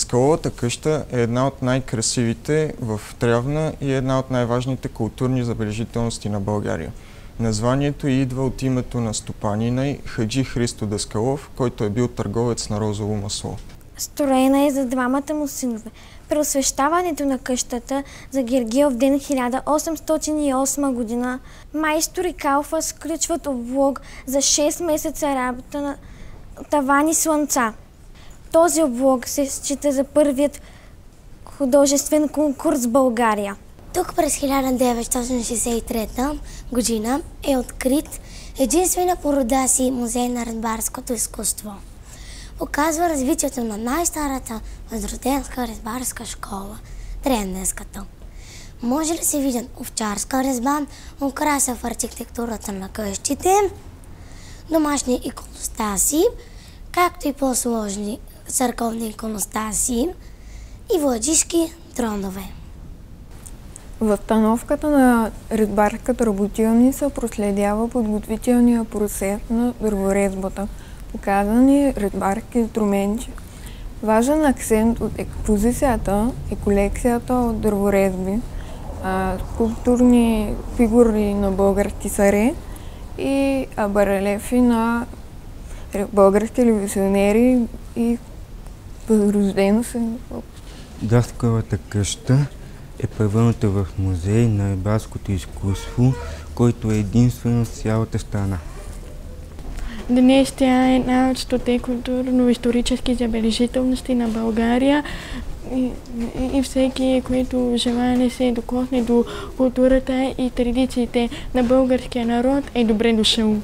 Даскаловата къща е една от най-красивите в Трявна и една от най-важните културни забележителности на България. Названието идва от името на стопанина й Хаджи Христо Даскалов, който е бил търговец на розово масло. Строена е за двамата му синове. При освещаването на къщата за Гергиев ден 1808 година майстор и калфа сключват облог за 6 месеца работа на тавани слънца. Този облог се счита за първият художествен конкурс в България. Тук през 1963 година е открит единствена по рода си музей на резбарското изкуство. Показва развитието на най-старата възрожденска резбарска школа – Тренdenската. Може да се види овчарска резба, украса в архитектурата на къщите, домашни иконостаси, както и по-сложни църковни иконостаси и владишки тронове. Възстановката на резбарската работилница проследява подготвителния процес на дърворезбата. Показани резбарски инструменти. Важен акцент от експозицията е колекцията от дърворезби, скулптурни фигури на български царе и барелефи на български революционери и възрожденци. Даскаловата къща е превърната в музей на резбарското изкуство, който е единствено в цялата страна. Днес тя е една от 100-те културно-исторически забележителности на България и всеки, който желае да се докосне до културата и традициите на българския народ, е добре дошъл.